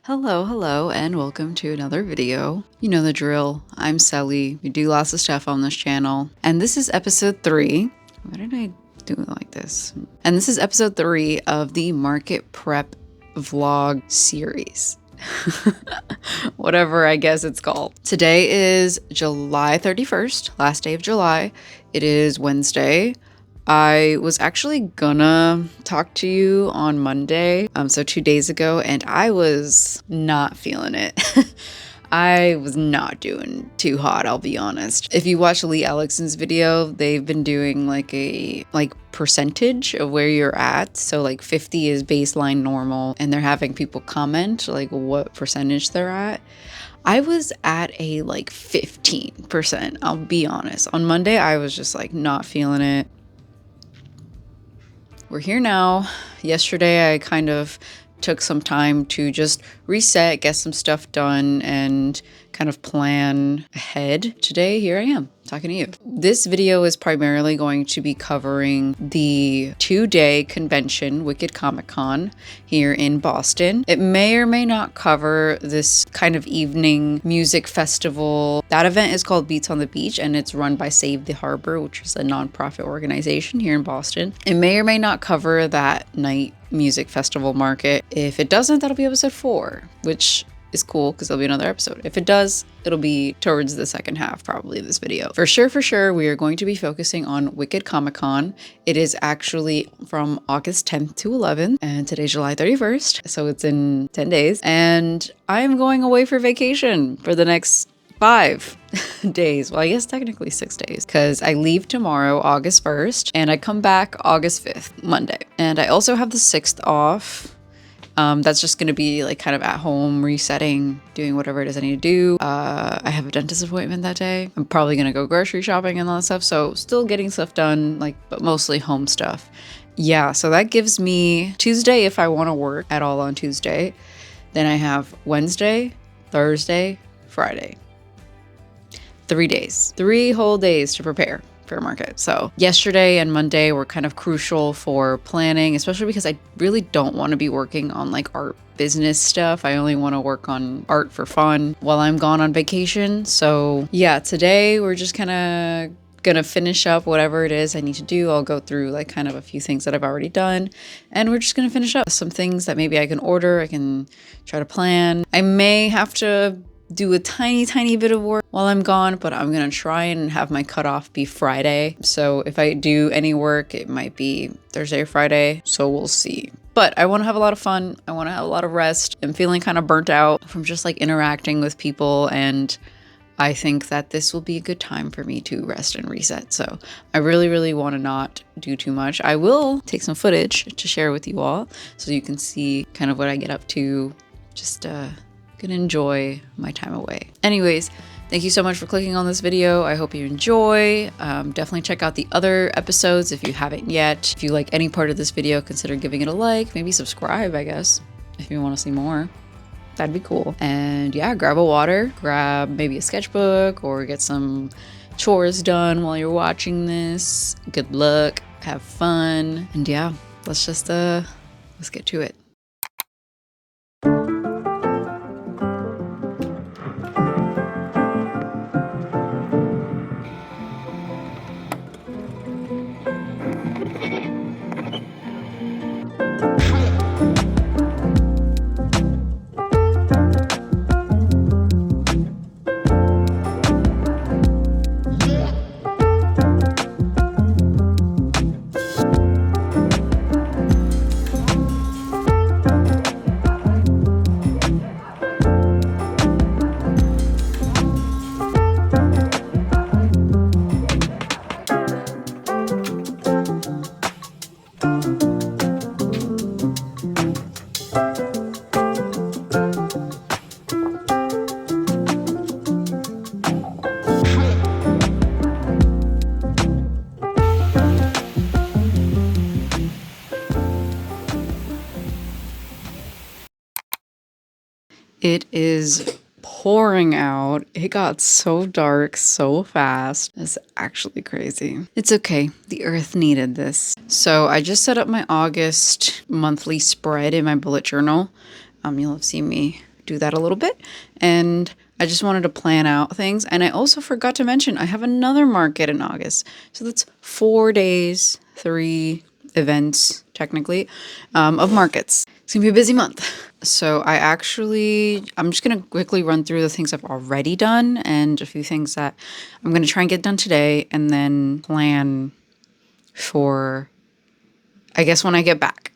Hello, and welcome to another video. You know the drill. I'm Sally. We do lots of stuff on this channel. And this is episode 3. Why did I do it like this? And this is episode 3 of the market prep vlog series. Whatever I guess it's called. Today is July 31st, last day of July. It is Wednesday. I was actually gonna talk to you on Monday, so 2 days ago, and I was not feeling it. I was not doing too hot, I'll be honest. If you watch Lee Alexson's video, they've been doing like a percentage of where you're at. So like 50 is baseline normal, and they're having people comment like what percentage they're at. I was at a 15%, I'll be honest. On Monday, I was just not feeling it. We're here now. Yesterday, I kind of took some time to just reset, get some stuff done, and kind of plan ahead. Today, here I am talking to you. This video is primarily going to be covering the 2-day convention, Wicked Comic Con, here in Boston. It may or may not cover this kind of evening music festival. That event is called Beats on the Beach, and it's run by Save the Harbor, which is a nonprofit organization here in Boston. It may or may not cover that night music festival market. If it doesn't, that'll be episode 4, which is cool because there'll be another episode. If it does, it'll be towards the second half probably of this video. For sure, we are going to be focusing on Wicked Comic Con. It is actually from August 10th to 11th, and today's July 31st, so it's in 10 days. And I am going away for vacation for the next 5 days. Well, I guess technically 6 days, because I leave tomorrow, August 1st, and I come back August 5th, Monday. And I also have the 6th off. That's just going to be kind of at home, resetting, doing whatever it is I need to do. I have a dentist appointment that day. I'm probably going to go grocery shopping and all that stuff. So still getting stuff done, but mostly home stuff. Yeah, so that gives me Tuesday if I want to work at all on Tuesday. Then I have Wednesday, Thursday, Friday. 3 days, 3 whole days to prepare for market. So yesterday and Monday were kind of crucial for planning, especially because I really don't want to be working on art business stuff. I only want to work on art for fun while I'm gone on vacation. So yeah, today we're just kind of gonna finish up whatever it is I need to do. I'll go through kind of a few things that I've already done, and we're just gonna finish up some things that maybe I can order. I can try to plan. I may have to do a tiny bit of work while I'm gone, but I'm gonna try and have my cutoff be Friday. So if I do any work, it might be Thursday or Friday, so we'll see. But I want to have a lot of fun. I want to have a lot of rest. I'm feeling kind of burnt out from just interacting with people, and I think that this will be a good time for me to rest and reset. So I really want to not do too much. I will take some footage to share with you all so you can see kind of what I get up to. Just gonna enjoy my time away. Anyways, thank you so much for clicking on this video. I hope you enjoy. Definitely check out the other episodes if you haven't yet. If you like any part of this video, consider giving it a like, maybe subscribe, I guess, if you want to see more. That'd be cool. And yeah, grab a water, grab maybe a sketchbook, or get some chores done while you're watching this. Good luck, have fun, and yeah, let's get to it. It is pouring out. It got so dark so fast. It's actually crazy. It's okay. The earth needed this. So I just set up my August monthly spread in my bullet journal. You'll have seen me do that a little bit. And I just wanted to plan out things. And I also forgot to mention I have another market in August. So that's 4 days, 3 events, technically, of markets. It's gonna be a busy month. So I'm just gonna quickly run through the things I've already done and a few things that I'm gonna try and get done today, and then plan for, I guess, when I get back.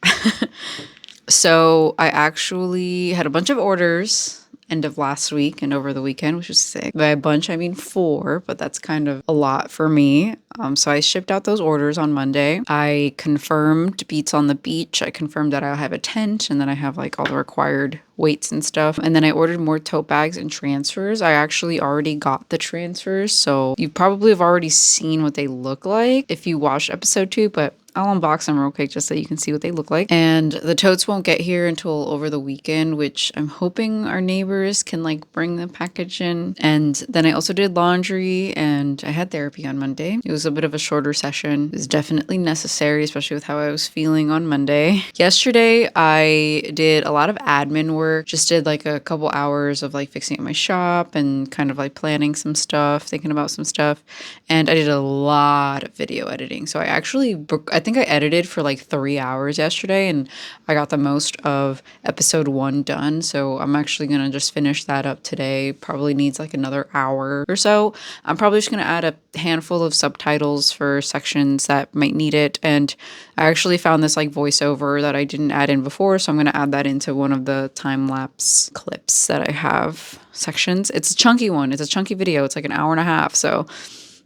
So I actually had a bunch of orders end of last week and over the weekend, which was sick. By a bunch, I mean 4, but that's kind of a lot for me. So I shipped out those orders on Monday. I confirmed Beats on the Beach. I confirmed that I'll have a tent and then I have like all the required weights and stuff. And then I ordered more tote bags and transfers. I actually already got the transfers, so you probably have already seen what they look like if you watched episode 2, but I'll unbox them real quick just so you can see what they look like. And the totes won't get here until over the weekend, which I'm hoping our neighbors can like bring the package in. And then I also did laundry and I had therapy on Monday. It was a bit of a shorter session. It was definitely necessary, especially with how I was feeling on Monday. Yesterday, I did a lot of admin work. Just did like a couple hours of like fixing up my shop and kind of like planning some stuff, thinking about some stuff. And I did a lot of video editing. So I think I edited for like 3 hours yesterday and I got the most of episode 1 done. So I'm actually going to just finish that up today. Probably needs like another hour or so. I'm probably just going to add a handful of subtitles for sections that might need it. And I actually found this like voiceover that I didn't add in before. So I'm going to add that into one of the time lapse clips that I have sections. It's a chunky one. It's a chunky video. It's like an hour and a half. So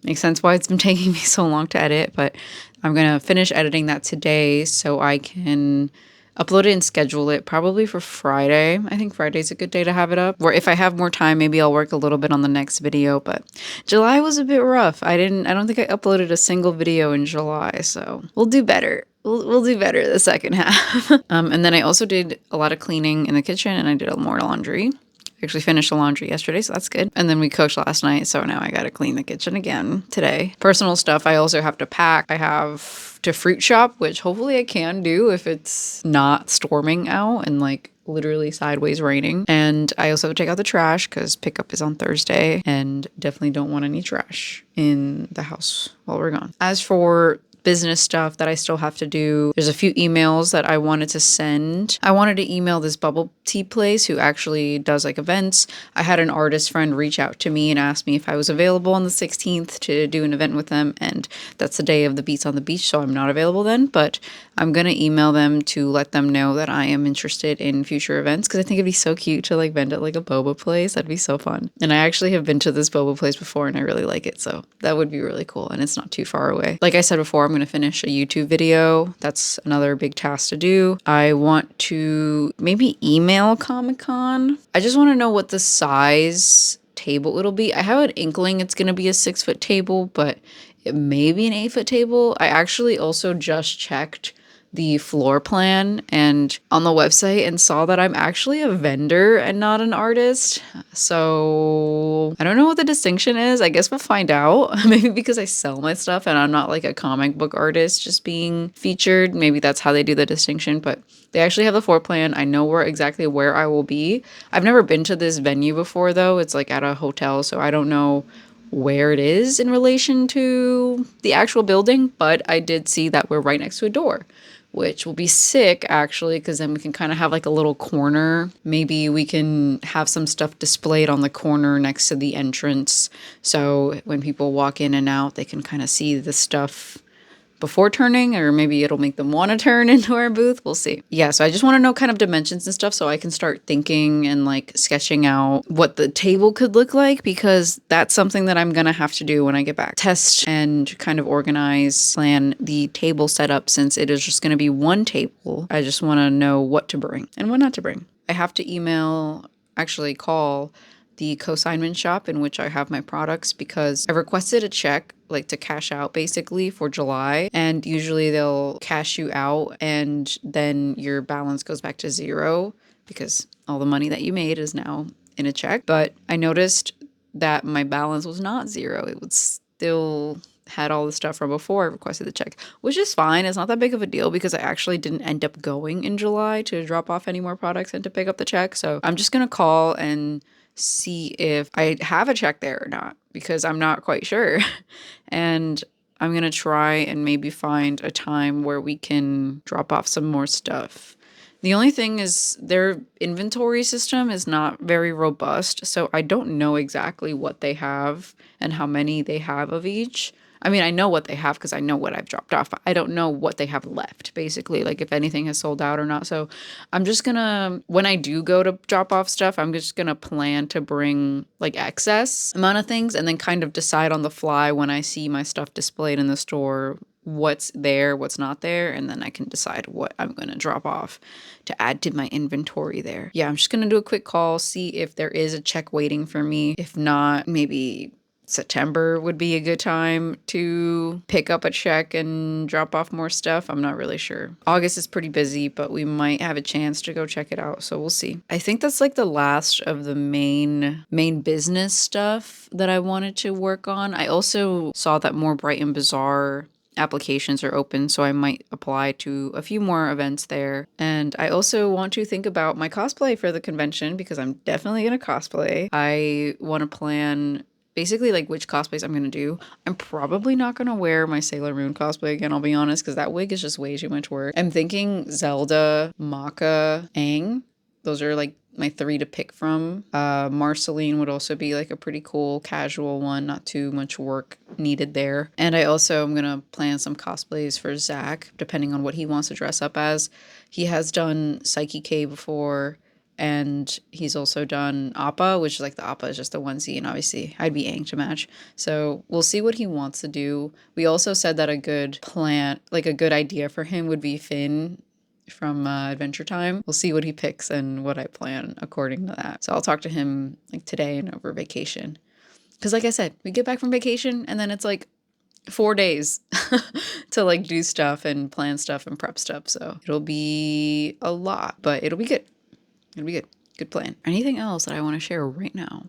makes sense why it's been taking me so long to edit, but I'm going to finish editing that today so I can upload it and schedule it probably for Friday. I think Friday's a good day to have it up. Or if I have more time, maybe I'll work a little bit on the next video, but July was a bit rough. I don't think I uploaded a single video in July, so we'll do better. We'll do better the second half. And then I also did a lot of cleaning in the kitchen and I did more laundry. Actually finished the laundry yesterday, so that's good. And then we cooked last night, so now I gotta clean the kitchen again today. Personal stuff, I also have to pack. I have to fruit shop, which hopefully I can do if it's not storming out and like literally sideways raining. And I also have to take out the trash because pickup is on Thursday and definitely don't want any trash in the house while we're gone. As for business stuff that I still have to do, there's a few emails that I wanted to send. I wanted to email this bubble tea place who actually does like events. I had an artist friend reach out to me and ask me if I was available on the 16th to do an event with them, and that's the day of the Beats on the Beach, so I'm not available then, but I'm gonna email them to let them know that I am interested in future events because I think it'd be so cute to like vend at like a boba place. That'd be so fun. And I actually have been to this boba place before and I really like it, so that would be really cool, and it's not too far away. Like I said before, I'm going to finish a YouTube video. That's another big task to do. I want to maybe email Comic-Con. I just want to know what the size table it'll be. I have an inkling it's going to be a 6-foot table, but it may be an 8-foot table. I actually also just checked the floor plan and on the website and saw that I'm actually a vendor and not an artist. So I don't know what the distinction is. I guess we'll find out. Maybe because I sell my stuff and I'm not like a comic book artist just being featured. Maybe that's how they do the distinction, but they actually have the floor plan. I know exactly where I will be. I've never been to this venue before though. It's like at a hotel, so I don't know where it is in relation to the actual building, but I did see that we're right next to a door, which will be sick actually, because then we can kind of have like a little corner. Maybe we can have some stuff displayed on the corner next to the entrance. So when people walk in and out, they can kind of see the stuff before turning, or maybe it'll make them want to turn into our booth. We'll see. Yeah, so I just want to know kind of dimensions and stuff so I can start thinking and like sketching out what the table could look like, because that's something that I'm going to have to do when I get back. Test and kind of organize, plan the table setup since it is just going to be one table. I just want to know what to bring and what not to bring. I have to call the consignment shop in which I have my products because I requested a check like to cash out basically for July, and usually they'll cash you out and then your balance goes back to 0 because all the money that you made is now in a check. But I noticed that my balance was not 0. It was still had all the stuff from before I requested the check, which is fine. It's not that big of a deal because I actually didn't end up going in July to drop off any more products and to pick up the check. So I'm just going to call and see if I have a check there or not because I'm not quite sure. And I'm going to try and maybe find a time where we can drop off some more stuff. The only thing is their inventory system is not very robust, so I don't know exactly what they have and how many they have of each. I mean, I know what they have because I know what I've dropped off. I don't know what they have left, basically, like if anything has sold out or not. So I'm just gonna, when I do go to drop off stuff, I'm just gonna plan to bring like excess amount of things and then kind of decide on the fly when I see my stuff displayed in the store what's there, what's not there, and then I can decide what I'm going to drop off to add to my inventory there. Yeah, I'm just going to do a quick call, see if there is a check waiting for me. If not, maybe September would be a good time to pick up a check and drop off more stuff. I'm not really sure. August is pretty busy, but we might have a chance to go check it out, so we'll see. I think that's like the last of the main business stuff that I wanted to work on. I also saw that more Bright and Bazaar applications are open, so I might apply to a few more events there. And I also want to think about my cosplay for the convention because I'm definitely going to cosplay. I want to plan basically like which cosplays I'm going to do. I'm probably not going to wear my Sailor Moon cosplay again, I'll be honest, because that wig is just way too much work. I'm thinking Zelda, Maka, Aang. Those are like my 3 to pick from. Marceline would also be like a pretty cool casual one, not too much work needed there. And I also am gonna plan some cosplays for Zach, depending on what he wants to dress up as. He has done Psyche K before, and he's also done Appa, which is like the Appa is just the onesie, and obviously I'd be Aang to match. So we'll see what he wants to do. We also said that a good plan, like a good idea for him would be Finn from Adventure Time. We'll see what he picks and what I plan according to that. So I'll talk to him like today and over vacation. Because like I said, we get back from vacation and then it's like 4 days to like do stuff and plan stuff and prep stuff. So it'll be a lot, but it'll be good. It'll be good. Good plan. Anything else that I want to share right now?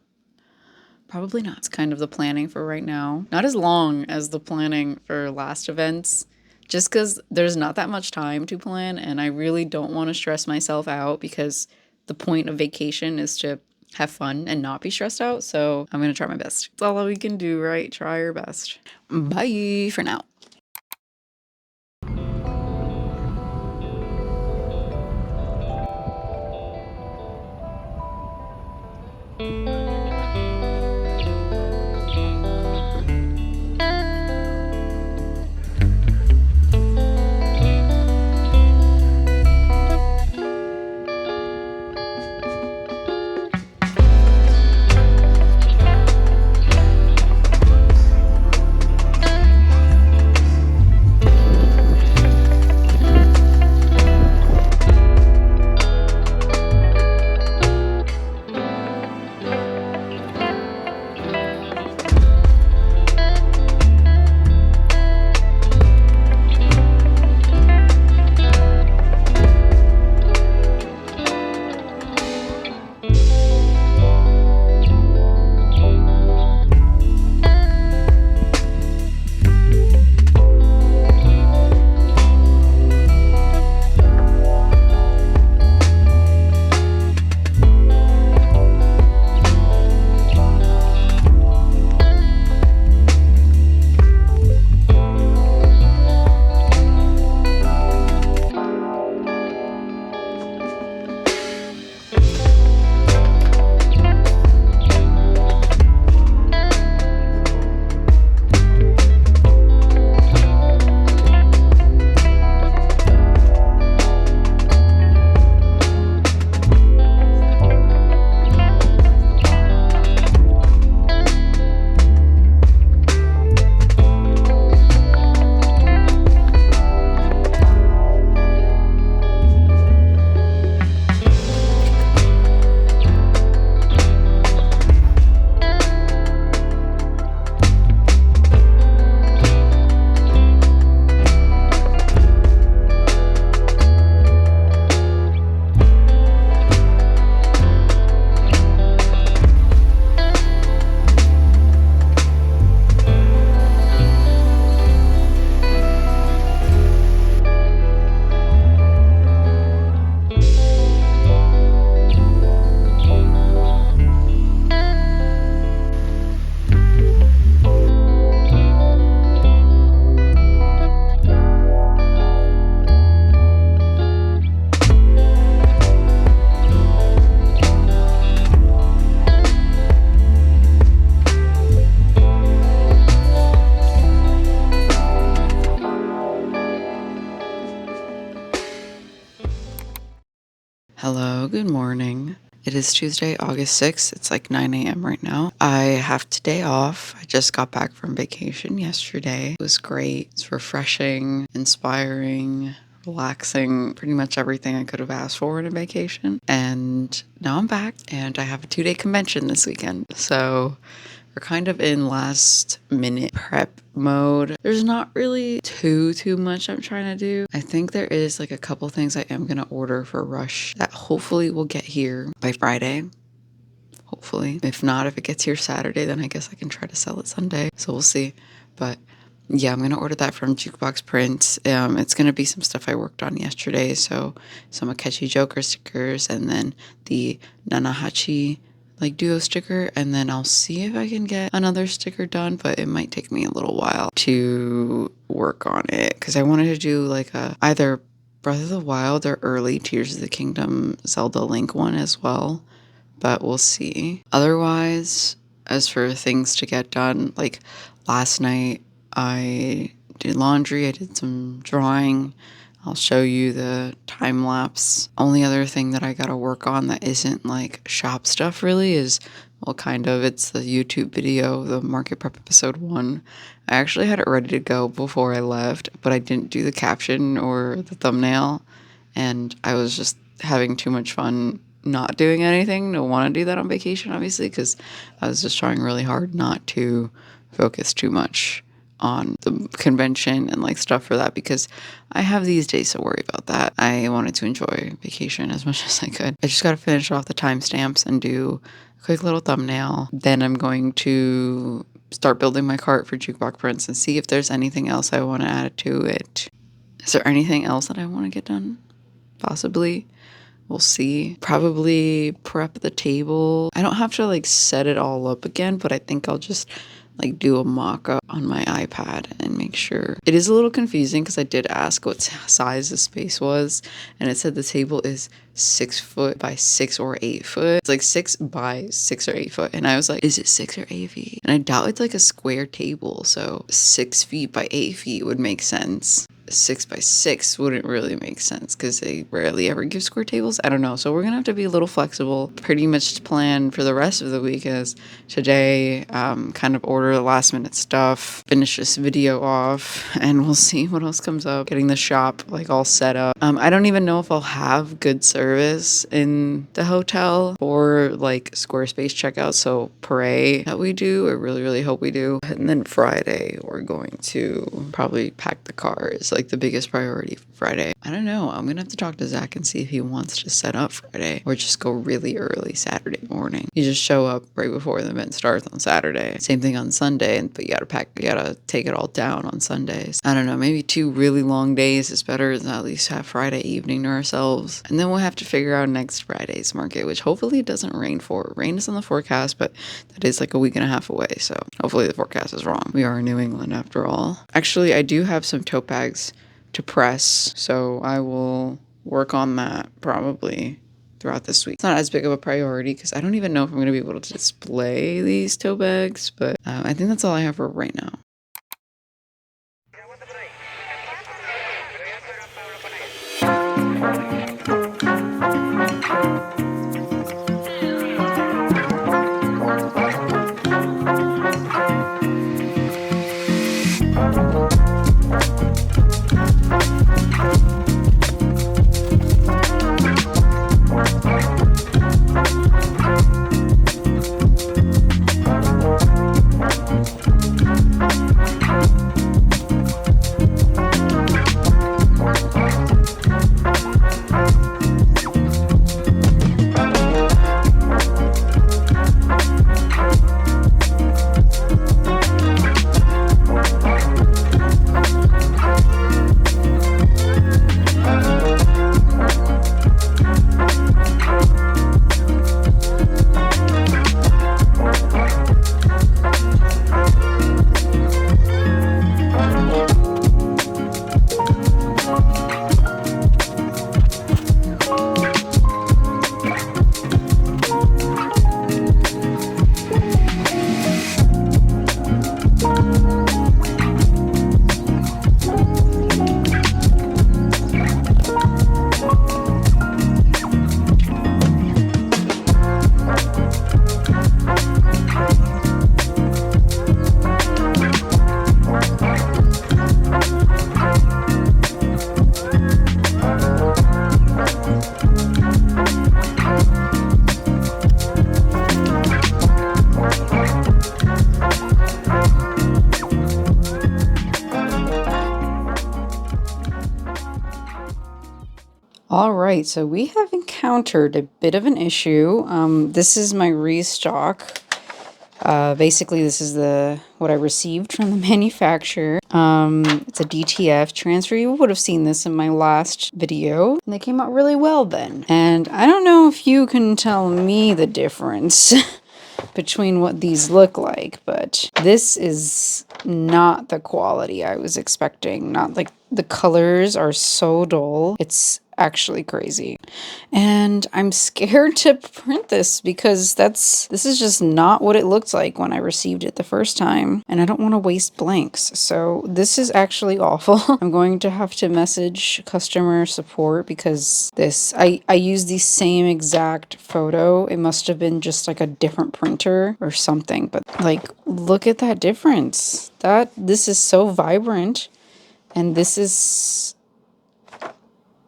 Probably not. It's kind of the planning for right now. Not as long as the planning for last events, just because there's not that much time to plan and I really don't want to stress myself out because the point of vacation is to have fun and not be stressed out. So I'm going to try my best. That's all we can do, right? Try our best. Bye for now. So good morning. It is Tuesday, August 6th. It's like 9 a.m. right now. I have today off. I just got back from vacation yesterday. It was great. It's refreshing, inspiring, relaxing, pretty much everything I could have asked for in a vacation. And now I'm back and I have a 2-day convention this weekend. So we're kind of in last minute prep mode. There's not really too much I'm trying to do. I think there is like a couple things I am going to order for Rush that hopefully will get here by Friday. Hopefully. If not, if it gets here Saturday, then I guess I can try to sell it Sunday. So we'll see. But yeah, I'm going to order that from Jukebox Prints. It's going to be some stuff I worked on yesterday. So some Akechi Joker stickers and then the NanaHachi like duo sticker, and then I'll see if I can get another sticker done, but it might take me a little while to work on it because I wanted to do like either Breath of the Wild or early Tears of the Kingdom Zelda Link one as well, but we'll see. Otherwise, as for things to get done, like last night I did laundry, I did some drawing. I'll show you the time lapse. Only other thing that I gotta work on that isn't like shop stuff really is, well, kind of, it's the YouTube video, the market prep episode 1. I actually had it ready to go before I left, but I didn't do the caption or the thumbnail, and I was just having too much fun not doing anything. Don't want to do that on vacation, obviously, because I was just trying really hard not to focus too much on the convention and like stuff for that, because I have these days to worry about that. I wanted to enjoy vacation as much as I could. I just got to finish off the timestamps and do a quick little thumbnail. Then I'm going to start building my cart for Jukebox Prints and see if there's anything else I want to add to it. Is there anything else that I want to get done? Possibly. We'll see. Probably prep the table. I don't have to like set it all up again, but I think I'll just like do a mock-up on my iPad and make sure. It is a little confusing because I did ask what size the space was, and it said the table is 6 foot by 6 or 8 foot. It's like 6 by 6 or 8 foot, and I was like, is it 6 or 8 feet? And I doubt it's like a square table, so 6 feet by 8 feet would make sense. 6 by 6 wouldn't really make sense because they rarely ever give square tables. I don't know. So we're gonna have to be a little flexible. Pretty much plan for the rest of the week is today, kind of order the last minute stuff, finish this video off, and we'll see what else comes up. Getting the shop like all set up. I don't even know if I'll have good service in the hotel or like Squarespace checkout. So pray that we do. I really hope we do. And then Friday we're going to probably pack the car. It's like the biggest priority for Friday. I don't know. I'm gonna have to talk to Zach and see if he wants to set up Friday or just go really early Saturday morning. You just show up right before the event starts on Saturday. Same thing on Sunday, but you gotta take it all down on Sundays. I don't know. Maybe 2 really long days is better than at least have Friday evening to ourselves. And then we'll have to figure out next Friday's market, which hopefully it doesn't rain for. Rain is on the forecast, but that is like a week and a half away. So hopefully the forecast is wrong. We are in New England after all. Actually, I do have some tote bags to press, so I will work on that probably throughout this week. It's not as big of a priority because I don't even know if I'm going to be able to display these tote bags, but I think that's all I have for right now. right, so we have encountered a bit of an issue. This is my restock. Basically, this is what I received from the manufacturer. It's a DTF transfer. You would have seen this in my last video, and they came out really well then. And I don't know if you can tell me the difference between what these look like, but this is not the quality I was expecting. Not like the colors are so dull. It's actually crazy. And I'm scared to print this because this is just not what it looked like when I received it the first time. And I don't want to waste blanks. So this is actually awful. I'm going to have to message customer support because I used the same exact photo. It must have been just like a different printer or something. But like, look at that difference. This is so vibrant. And this is...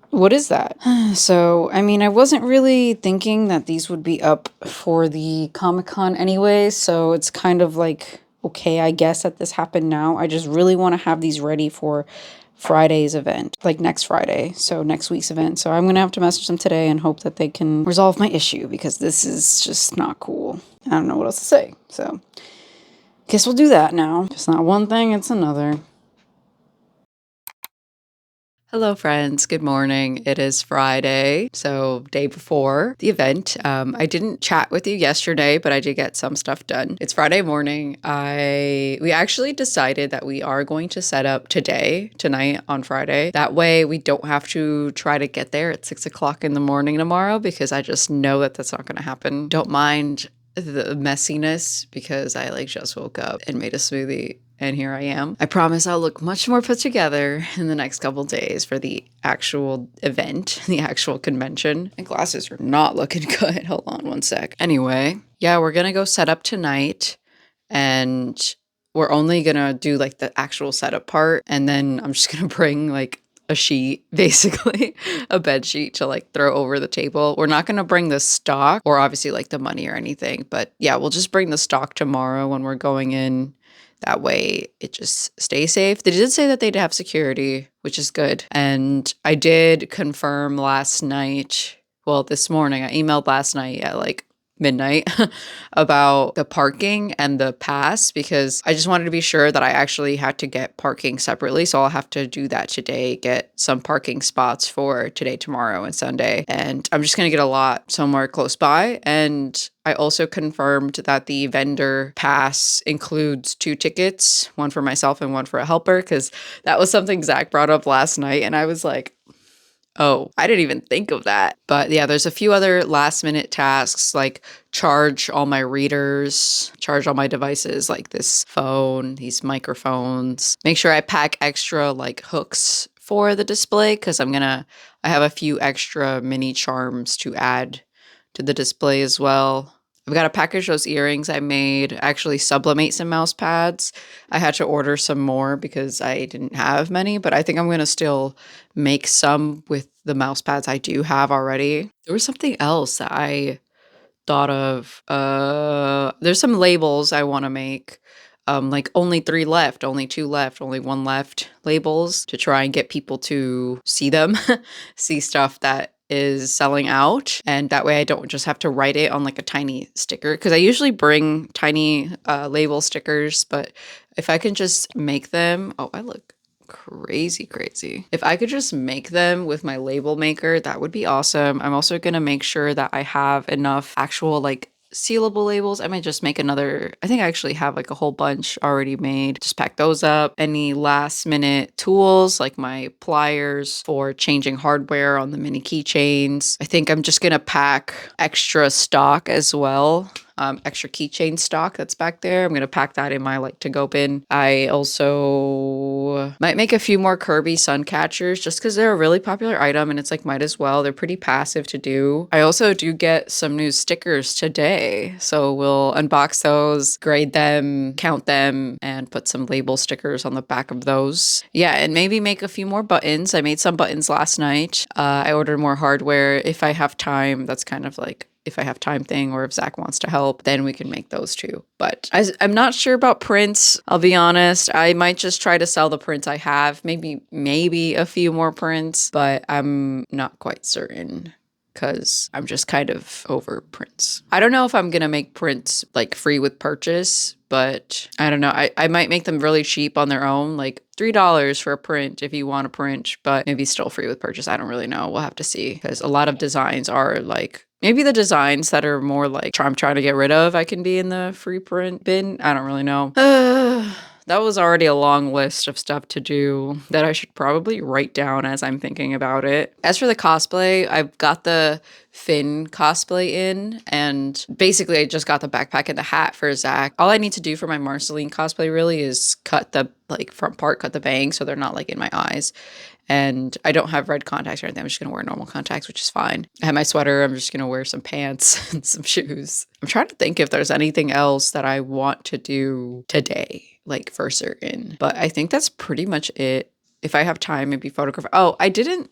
what is that? So, I mean, I wasn't really thinking that these would be up for the Comic-Con anyway, so it's kind of like, okay, I guess that this happened now. I just really want to have these ready for Friday's event, like next Friday, so next week's event. So I'm going to have to message them today and hope that they can resolve my issue because this is just not cool. I don't know what else to say, so guess we'll do that now. It's not one thing, it's another. Hello friends, good morning. It is Friday, so day before the event. I didn't chat with you yesterday, but I did get some stuff done. It's Friday morning. We actually decided that we are going to set up tonight on Friday. That way we don't have to try to get there at 6 o'clock in the morning tomorrow because I just know that that's not going to happen. Don't mind the messiness because I just woke up and made a smoothie. And here I am. I promise I'll look much more put together in the next couple days for the actual event, the actual convention. My glasses are not looking good. Hold on one sec. Anyway, yeah, we're gonna go set up tonight and we're only gonna do like the actual setup part. And then I'm just gonna bring like a sheet, basically a bed sheet to like throw over the table. We're not going to bring the stock or obviously like the money or anything, but yeah, we'll just bring the stock tomorrow when we're going in. That way it just stays safe. They did say that they'd have security, which is good. And I did confirm last night, well, this morning, I emailed last night at like midnight about the parking and the pass because I just wanted to be sure that I actually had to get parking separately. So I'll have to do that today, get some parking spots for today, tomorrow, and Sunday. And I'm just going to get a lot somewhere close by. And I also confirmed that the vendor pass includes 2 tickets, one for myself and one for a helper, because that was something Zach brought up last night. And I was like, oh, I didn't even think of that. But yeah, there's a few other last minute tasks like charge all my readers, charge all my devices like this phone, these microphones. Make sure I pack extra like hooks for the display because I have a few extra mini charms to add to the display as well. I've got to package those earrings I made, actually sublimate some mouse pads. I had to order some more because I didn't have many, but I think I'm going to still make some with the mouse pads I do have already. There was something else that I thought of. There's some labels I want to make. Like only 3 left, only 2 left, only 1 left labels to try and get people to see them, see stuff that is selling out. And that way I don't just have to write it on like a tiny sticker because I usually bring tiny label stickers, but if I can just make them, oh, I look crazy. If I could just make them with my label maker, that would be awesome. I'm also going to make sure that I have enough actual like sealable labels. I might just make another. I think I actually have like a whole bunch already made. Just pack those up. Any last minute tools like my pliers for changing hardware on the mini keychains. I think I'm just gonna pack extra stock as well. Extra keychain stock that's back there. I'm going to pack that in my like to-go bin. I also might make a few more Kirby sun catchers just because they're a really popular item and it's like might as well. They're pretty passive to do. I also do get some new stickers today. So we'll unbox those, grade them, count them, and put some label stickers on the back of those. Yeah, and maybe make a few more buttons. I made some buttons last night. I ordered more hardware if I have time. That's kind of like if I have time thing or if Zach wants to help, then we can make those too. But I'm not sure about prints. I'll be honest. I might just try to sell the prints I have. Maybe a few more prints, but I'm not quite certain because I'm just kind of over prints. I don't know if I'm going to make prints like free with purchase, but I don't know. I might make them really cheap on their own, like $3 for a print if you want a print, but maybe still free with purchase. I don't really know. We'll have to see because a lot of designs are like, maybe the designs that are more like I'm trying to get rid of, I can be in the free print bin. I don't really know. That was already a long list of stuff to do that I should probably write down as I'm thinking about it. As for the cosplay, I've got the Finn cosplay in, and basically I just got the backpack and the hat for Zach. All I need to do for my Marceline cosplay really is cut the like front part, cut the bangs so they're not like in my eyes. And I don't have red contacts or anything. I'm just going to wear normal contacts, which is fine. I have my sweater. I'm just going to wear some pants and some shoes. I'm trying to think if there's anything else that I want to do today, like for certain. But I think that's pretty much it. If I have time, maybe photograph. Oh, I didn't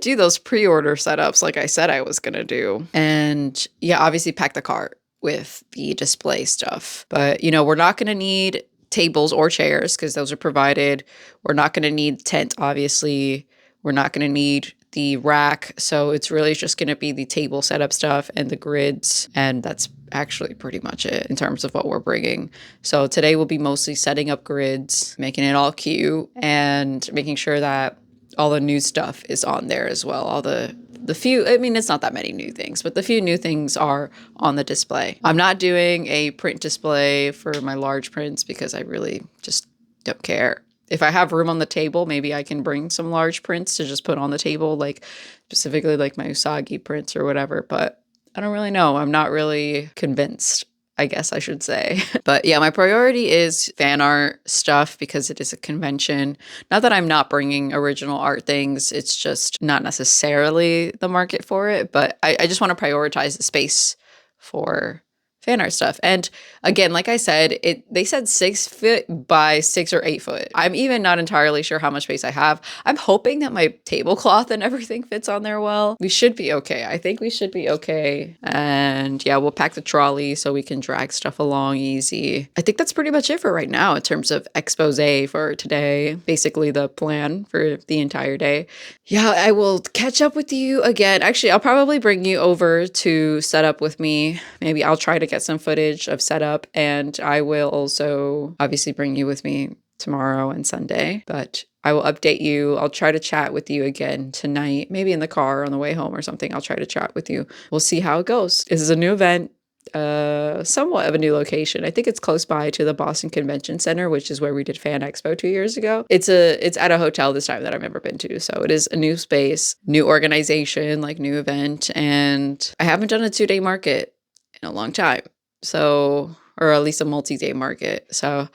do those pre-order setups like I said I was going to do. And yeah, obviously pack the cart with the display stuff. But, you know, we're not going to need tables or chairs because those are provided. We're not going to need tent, obviously. We're not going to need the rack. So it's really just going to be the table setup stuff and the grids. And that's actually pretty much it in terms of what we're bringing. So today will be mostly setting up grids, making it all cute, and making sure that all the new stuff is on there as well. All the few, I mean, it's not that many new things, but the few new things are on the display. I'm not doing a print display for my large prints because I really just don't care. If I have room on the table, maybe I can bring some large prints to just put on the table, like specifically like my Usagi prints or whatever, but I don't really know. I'm not really convinced, I guess I should say. But yeah, my priority is fan art stuff because it is a convention. Not that I'm not bringing original art things. It's just not necessarily the market for it. But I just want to prioritize the space for fan art stuff. And again, like I said, they said 6 foot by 6 or 8 foot. I'm even not entirely sure how much space I have. I'm hoping that my tablecloth and everything fits on there well. We should be okay. I think we should be okay. And yeah, we'll pack the trolley so we can drag stuff along easy. I think that's pretty much it for right now in terms of expose for today. Basically the plan for the entire day. Yeah, I will catch up with you again. Actually, I'll probably bring you over to set up with me. Maybe I'll try to get some footage of setup, and I will also obviously bring you with me tomorrow and Sunday, but I will update you. I'll try to chat with you again tonight, maybe in the car on the way home or something. I'll try to chat with you. We'll see how it goes. This is a new event, somewhat of a new location. I think it's close by to the Boston Convention Center, which is where we did Fan Expo 2 years ago. It's at a hotel this time that I've never been to. So it is a new space, new organization, like new event. And I haven't done a 2-day market in a long time. So, or at least a multi-day market. So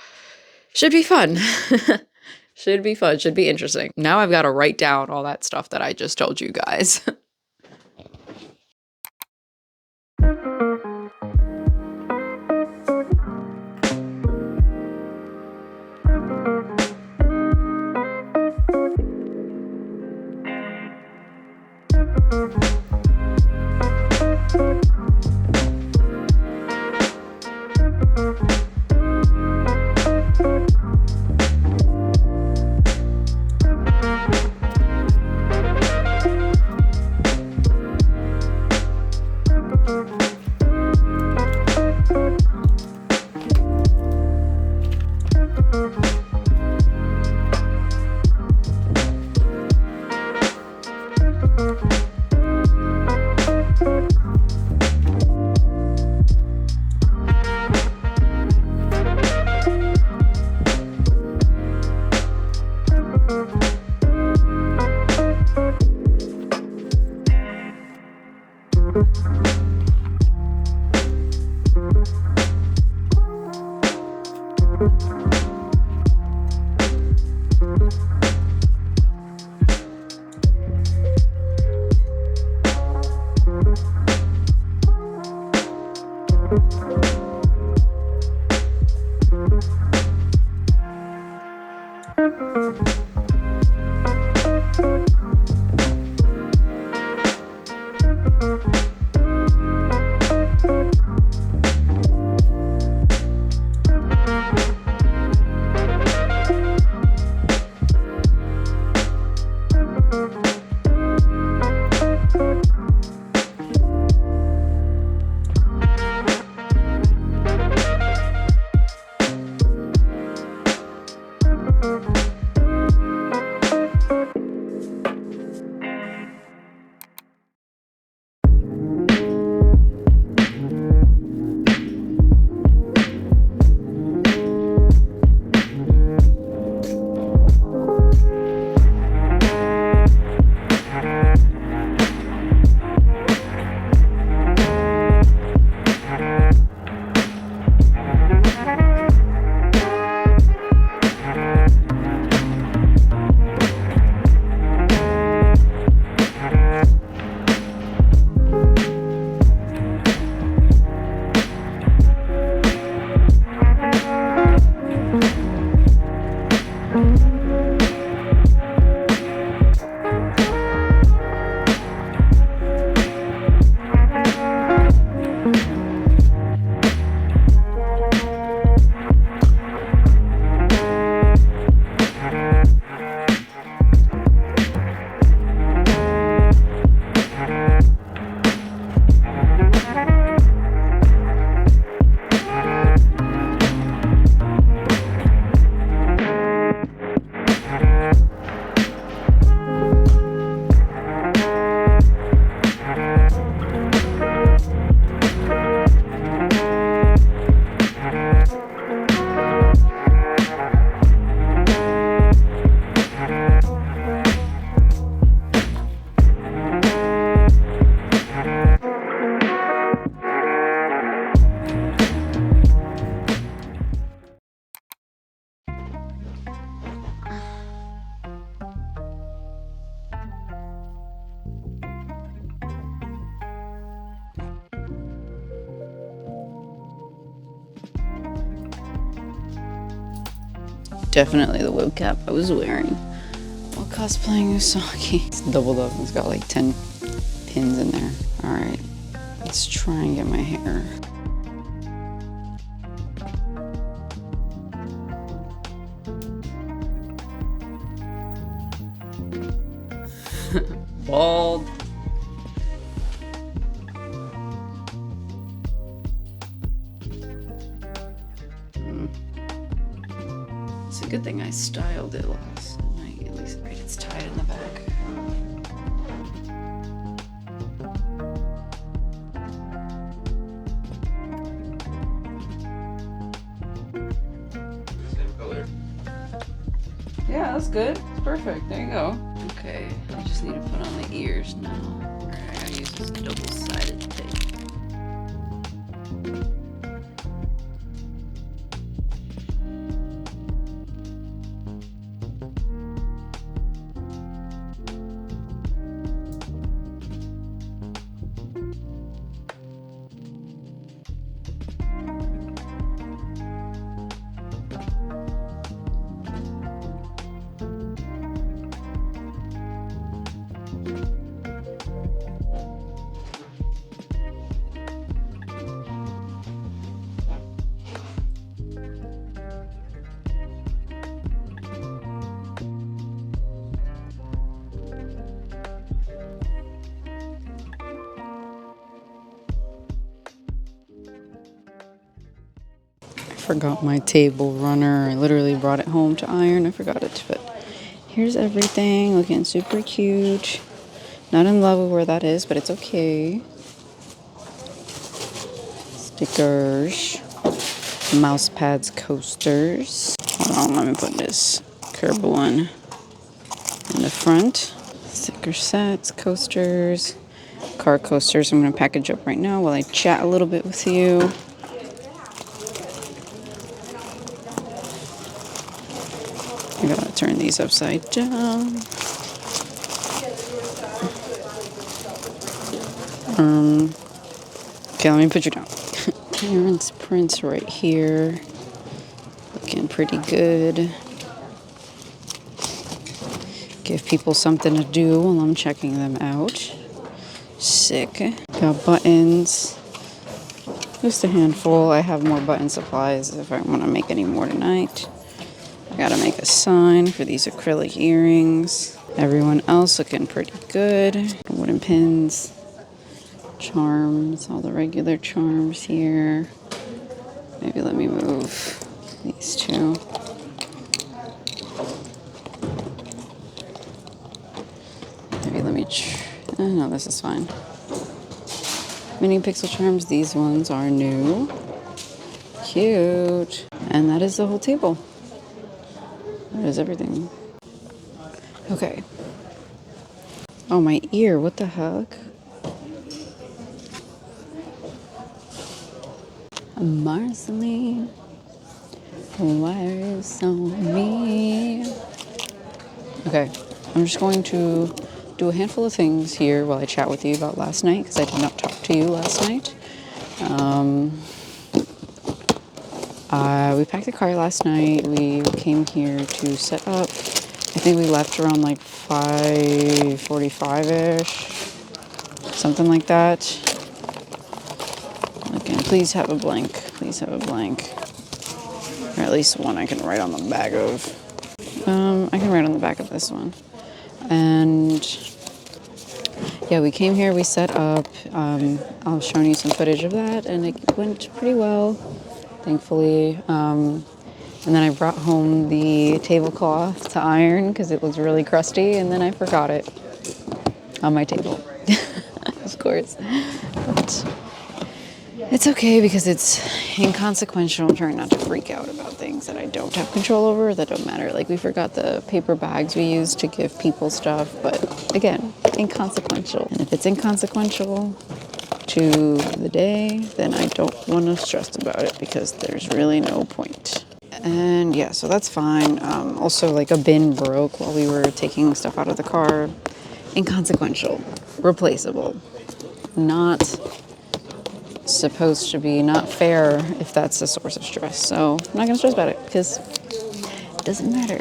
should be fun. Should be fun. Should be interesting. Now I've got to write down all that stuff that I just told you guys. definitely the web cap I was wearing while cosplaying Usagi. It's doubled up. It's got like 10 pins in there. All right, let's try and get my hair. Bald. It's a good thing I styled it last night. At least it's tied in the back. Same color. Yeah, that's good. It's perfect. There you go. Okay, I just need to put on the ears now. Alright, I gotta use this double-sided tape. Forgot my table runner. I literally brought it home to iron. I forgot it, but here's everything, looking super cute. Not in love with where that is, but it's okay. Stickers, mouse pads, coasters. Hold on, let me put this curb one in the front. Sticker sets, coasters, car coasters. I'm gonna package up right now while I chat a little bit with you. I gotta turn these upside down. Okay, let me put you down. Parents' prints right here. Looking pretty good. Give people something to do while I'm checking them out. Sick. Got buttons. Just a handful. I have more button supplies if I want to make any more tonight. I gotta make a sign for these acrylic earrings. Everyone else looking pretty good. Wooden pins, charms, all the regular charms here. Maybe let me move these two. Maybe let me, no, this is fine. Mini pixel charms, these ones are new. Cute. And that is the whole table. That is everything. Okay. Oh, my ear, what the heck? Marceline, wires on me. Okay, I'm just going to do a handful of things here while I chat with you about last night, because I did not talk to you last night. We packed the car last night. We came here to set up. I think we left around like 5:45-ish, something like that. Again, please have a blank. Please have a blank. Or at least one I can write on the back of. I can write on the back of this one. And yeah, we came here, we set up. I'll show you some footage of that, and it went pretty well, thankfully. And then I brought home the tablecloth to iron because it was really crusty, and then I forgot it on my table, of course. But it's okay because it's inconsequential. I'm trying not to freak out about things that I don't have control over, that don't matter. Like, we forgot the paper bags we used to give people stuff, but again, inconsequential. And if it's inconsequential to the day, then I don't want to stress about it because there's really no point. And yeah, so that's fine. Also, like, a bin broke while we were taking stuff out of the car. Inconsequential, replaceable, not supposed to be, not fair if that's a source of stress. So I'm not gonna stress about it because doesn't matter.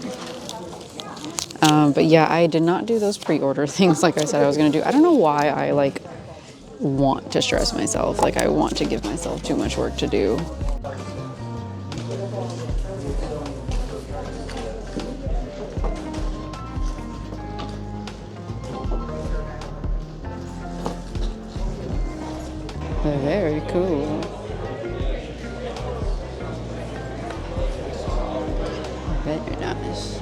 But yeah, I did not do those pre-order things like I said I was gonna do. I don't know why I like want to stress myself. Like I want to give myself too much work to do. Very cool. Very nice.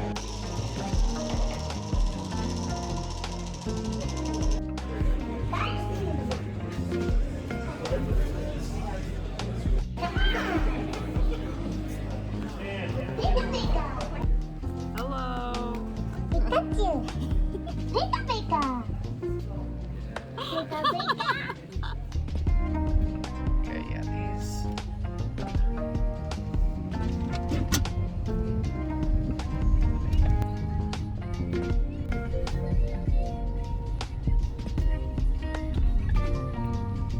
Hello. Pikachu. Pika Pika. Pika Pika. Okay, yeah, these.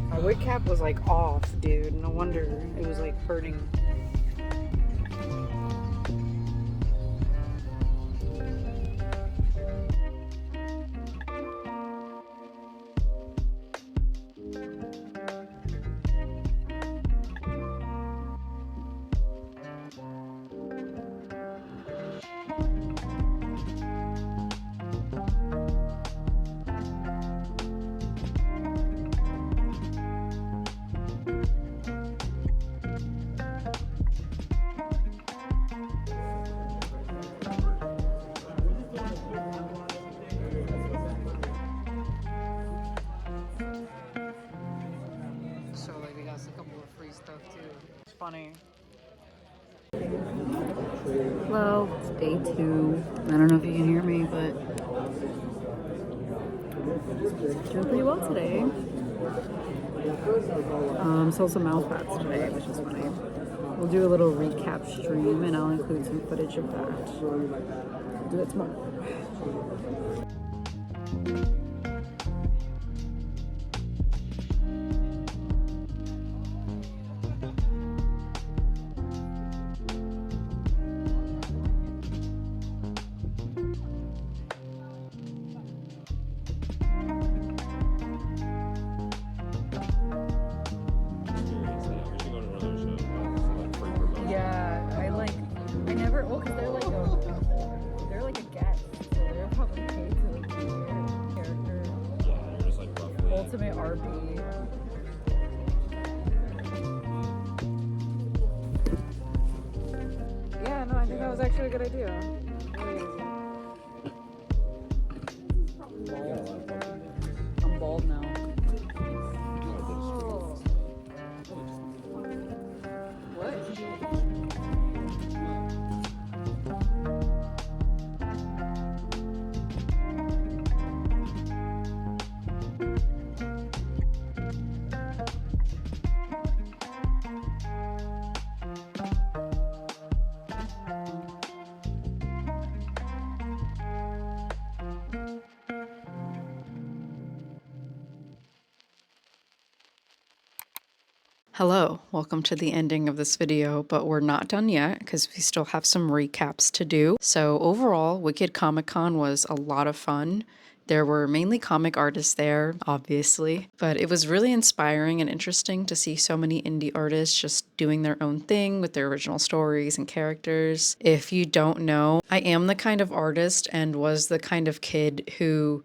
My wig cap was like off, dude. No wonder it was like hurting. So like we got a couple of free stuff too. It's funny. Well, it's day 2. I don't know if you can hear me, but doing pretty well today. Sold some mouse pads today, which is funny. We'll do a little recap stream and I'll include some footage of that. I'll do that tomorrow. Yeah, I never, well, because they're like a guest, so they're probably paid to like be their character. Yeah, you're just like roughly. Ultimate RP. Yeah, no, I think that was actually a good idea. I'm bald now. Oh. What? Hello, welcome to the ending of this video, but we're not done yet because we still have some recaps to do. So overall, Wicked Comic Con was a lot of fun. There were mainly comic artists there, obviously, but it was really inspiring and interesting to see so many indie artists just doing their own thing with their original stories and characters. If you don't know, I am the kind of artist and was the kind of kid who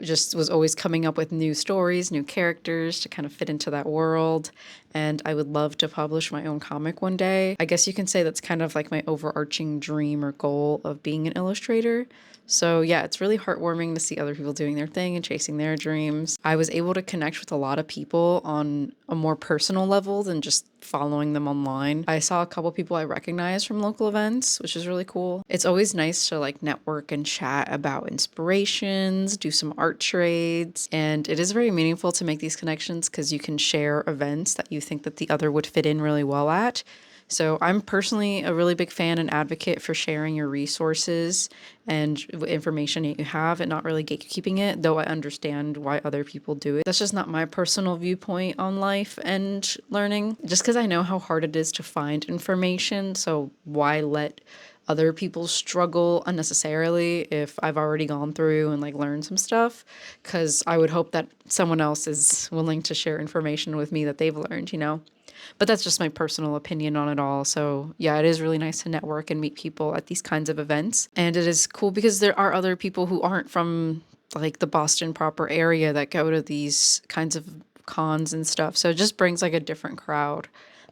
just was always coming up with new stories, new characters to kind of fit into that world. And I would love to publish my own comic one day. I guess you can say that's kind of like my overarching dream or goal of being an illustrator. So yeah, it's really heartwarming to see other people doing their thing and chasing their dreams. I was able to connect with a lot of people on a more personal level than just following them online. I saw a couple people I recognized from local events, which is really cool. It's always nice to like network and chat about inspirations, do some art trades, and it is very meaningful to make these connections because you can share events that you think that the other would fit in really well at. So I'm personally a really big fan and advocate for sharing your resources and information that you have and not really gatekeeping it, though I understand why other people do it. That's just not my personal viewpoint on life and learning, just because I know how hard it is to find information. So why let other people's struggle unnecessarily if I've already gone through and like learned some stuff, because I would hope that someone else is willing to share information with me that they've learned, you know? But that's just my personal opinion on it all. So yeah, it is really nice to network and meet people at these kinds of events. And it is cool because there are other people who aren't from like the Boston proper area that go to these kinds of cons and stuff. So it just brings like a different crowd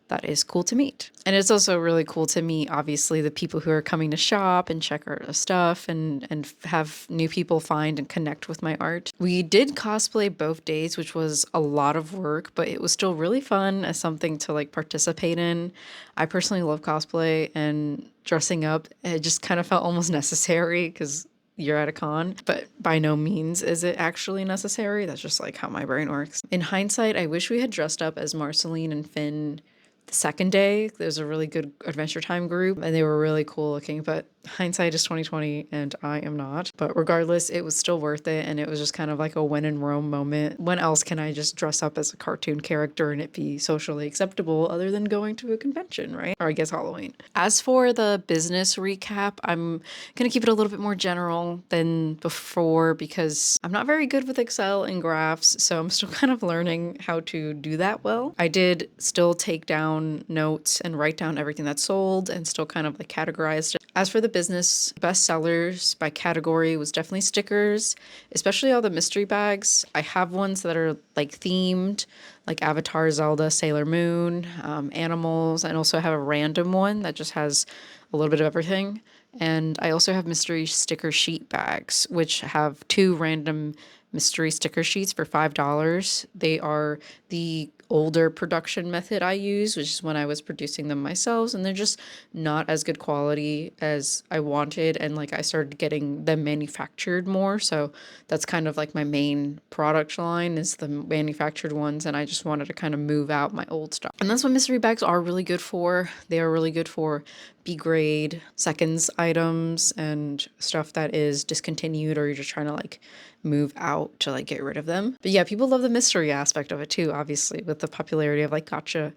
that is cool to meet. And it's also really cool to meet, obviously, the people who are coming to shop and check our stuff and have new people find and connect with my art. We did cosplay both days, which was a lot of work, but it was still really fun as something to like participate in. I personally love cosplay, and dressing up, it just kind of felt almost necessary because you're at a con, but by no means is it actually necessary. That's just like how my brain works. In hindsight, I wish we had dressed up as Marceline and Finn the second day. There's a really good Adventure Time group and they were really cool looking, but hindsight is 2020 and I am not. But regardless, it was still worth it, and it was just kind of like a when in Rome moment. When else can I just dress up as a cartoon character and it be socially acceptable other than going to a convention, right? Or I guess Halloween. As for the business recap, I'm gonna keep it a little bit more general than before because I'm not very good with Excel and graphs, so I'm still kind of learning how to do that well. I did still take down notes and write down everything that sold and still kind of like categorized it. As for the business, best sellers by category was definitely stickers, especially all the mystery bags. I have ones that are like themed, like Avatar, Zelda, Sailor Moon, animals, and also have a random one that just has a little bit of everything. And I also have mystery sticker sheet bags, which have 2 random mystery sticker sheets for $5. They are the older production method I use, which is when I was producing them myself, and they're just not as good quality as I wanted, and like I started getting them manufactured more, so that's kind of like my main product line is the manufactured ones, and I just wanted to kind of move out my old stuff. And that's what mystery bags are really good for. They are really good for B grade seconds items and stuff that is discontinued or you're just trying to like move out to like get rid of them. But yeah, people love the mystery aspect of it too, obviously, with the popularity of like gotcha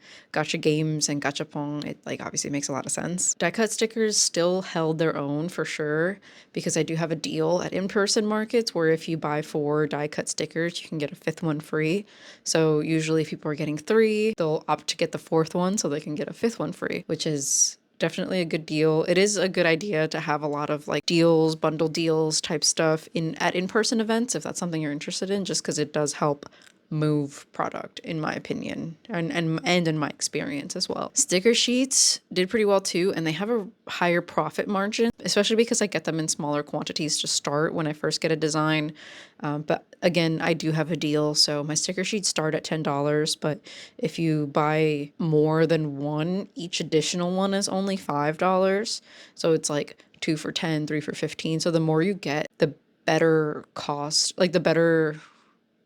games and gachapon. It like obviously makes a lot of sense. Die cut stickers still held their own for sure, because I do have a deal at in-person markets where if you buy 4 die cut stickers, you can get a 5th one free. So usually if people are getting 3, they'll opt to get the 4th one so they can get a 5th one free, which is definitely a good deal. It is a good idea to have a lot of like deals, bundle deals type stuff at in-person events if that's something you're interested in, just because it does help move product in my opinion and in my experience as well. Sticker sheets did pretty well too, and they have a higher profit margin, especially because I get them in smaller quantities to start when I first get a design. But again, I do have a deal, so my sticker sheets start at $10, but if you buy more than one, each additional one is only $5. So it's like 2 for 10, 3 for 15. So the more you get, the better cost, like the better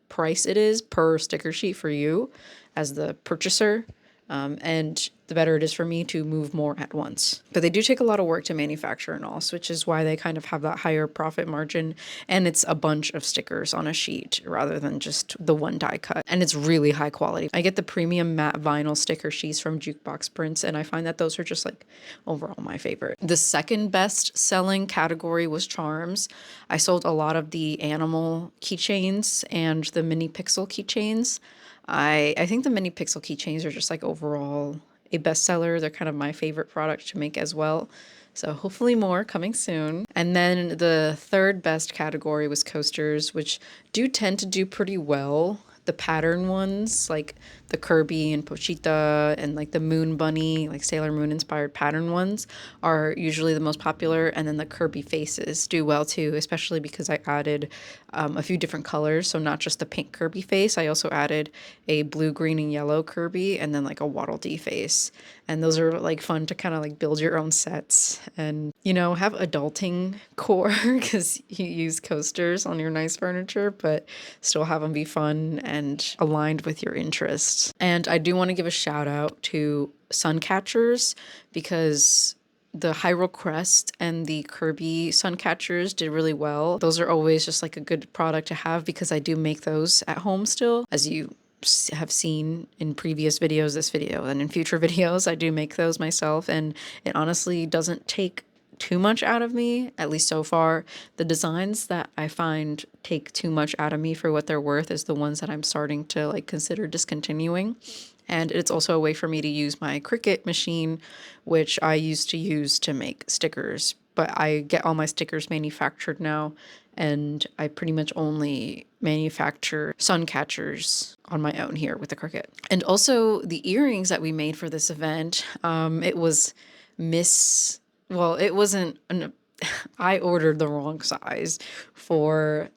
price it is per sticker sheet for you as the purchaser, and the better it is for me to move more at once. But they do take a lot of work to manufacture and all, which is why they kind of have that higher profit margin, and it's a bunch of stickers on a sheet rather than just the one die cut, and it's really high quality. I get the premium matte vinyl sticker sheets from Jukebox Prints, and I find that those are just like overall my favorite. The second best selling category was charms. I sold a lot of the animal keychains and the mini pixel keychains. I think the mini pixel keychains are just like overall a bestseller. They're kind of my favorite product to make as well. So hopefully more coming soon. And then the third best category was coasters, which do tend to do pretty well. The pattern ones, like the Kirby and Pochita and like the Moon Bunny, like Sailor Moon inspired pattern ones, are usually the most popular. And then the Kirby faces do well too, especially because I added a few different colors. So not just the pink Kirby face, I also added a blue, green, and yellow Kirby, and then like a Waddle Dee face. And those are like fun to kind of like build your own sets and, you know, have adulting core because you use coasters on your nice furniture, but still have them be fun and aligned with your interests. And I do want to give a shout out to sun catchers, because the Hyrule Crest and the Kirby sun catchers did really well. Those are always just like a good product to have, because I do make those at home still, as you have seen in previous videos, this video, and in future videos. I do make those myself, and it honestly doesn't take too much out of me, at least so far. The designs that I find take too much out of me for what they're worth is the ones that I'm starting to like consider discontinuing. And it's also a way for me to use my Cricut machine, which I used to use to make stickers. But I get all my stickers manufactured now, and I pretty much only manufacture sun catchers on my own here with the Cricut. And also the earrings that we made for this event, it was it wasn't I ordered the wrong size for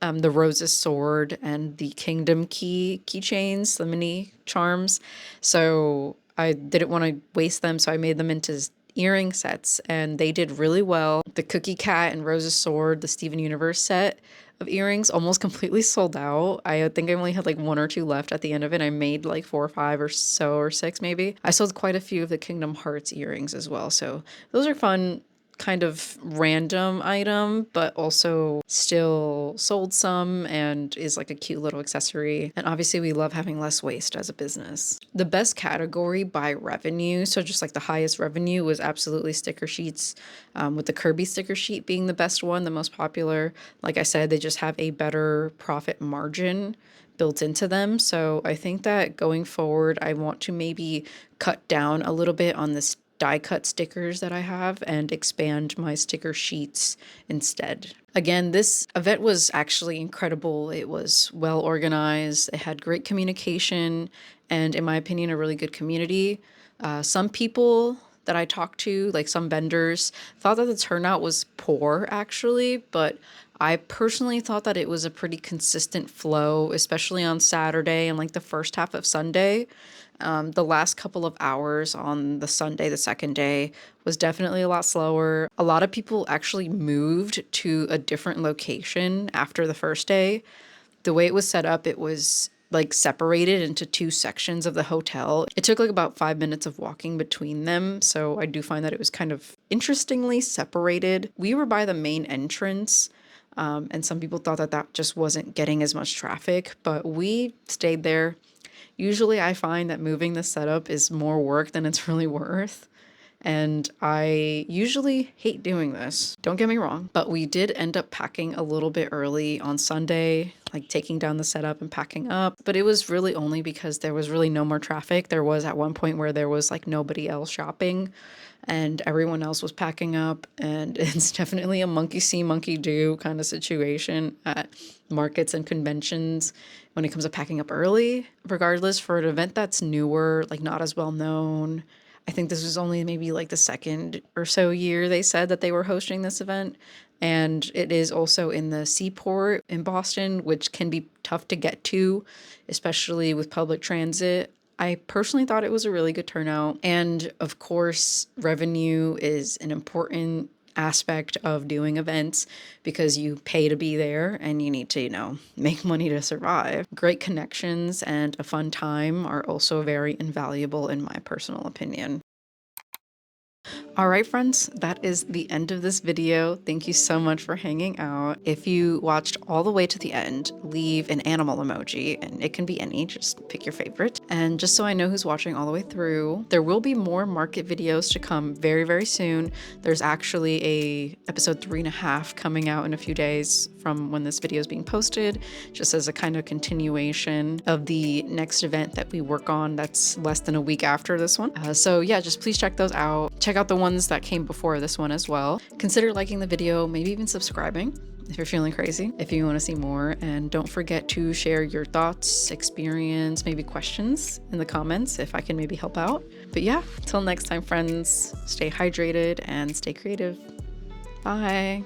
the Rose's sword and the Kingdom keychains, the mini charms. So I didn't want to waste them, so I made them into earring sets, and they did really well. The Cookie Cat and Rose's sword, the Steven Universe set of earrings, almost completely sold out. I think I only had like 1 or 2 left at the end of it. I made like 4 or 5 or so, or 6 maybe. I sold quite a few of the Kingdom Hearts earrings as well, so those are fun, kind of random item, but also still sold some and is like a cute little accessory. And obviously we love having less waste as a business. The best category by revenue, so just like the highest revenue, was absolutely sticker sheets, with the Kirby sticker sheet being the best one, the most popular. Like I said, they just have a better profit margin built into them. So I think that going forward, I want to maybe cut down a little bit on this die cut stickers that I have and expand my sticker sheets instead. Again, this event was actually incredible. It was well organized. It had great communication and, in my opinion, a really good community. Some people that I talked to, like some vendors, thought that the turnout was poor actually, but I personally thought that it was a pretty consistent flow, especially on Saturday and like the first half of Sunday. The last couple of hours on the Sunday, the second day, was definitely a lot slower. A lot of people actually moved to a different location after the first day. The way it was set up, it was like separated into 2 sections of the hotel. It took like about 5 minutes of walking between them, so I do find that it was kind of interestingly separated. We were by the main entrance, and some people thought that that just wasn't getting as much traffic, but we stayed there. Usually I find that moving the setup is more work than it's really worth, and I usually hate doing this, don't get me wrong, but we did end up packing a little bit early on Sunday, like taking down the setup and packing up, but it was really only because there was really no more traffic. There was at one point where there was like nobody else shopping and everyone else was packing up, and it's definitely a monkey see, monkey do kind of situation at markets and conventions when it comes to packing up early. Regardless, for an event that's newer, like not as well known, I think this was only maybe like the 2nd or so year they said that they were hosting this event. And it is also in the seaport in Boston, which can be tough to get to, especially with public transit. I personally thought it was a really good turnout. And of course, revenue is an important aspect of doing events because you pay to be there and you need to, make money to survive. Great connections and a fun time are also very invaluable in my personal opinion. All right, friends, that is the end of this video. Thank you so much for hanging out. If you watched all the way to the end, leave an animal emoji, and it can be any, just pick your favorite. And just so I know who's watching all the way through, there will be more market videos to come very, very soon. There's actually a episode 3.5 coming out in a few days from when this video is being posted, just as a kind of continuation of the next event that we work on that's less than a week after this one. So yeah, just please check those out. Check out the ones that came before this one as well. Consider liking the video, maybe even subscribing if you're feeling crazy, if you want to see more. And don't forget to share your thoughts, experience, maybe questions in the comments if I can maybe help out. But yeah, till next time, friends, stay hydrated and stay creative. Bye.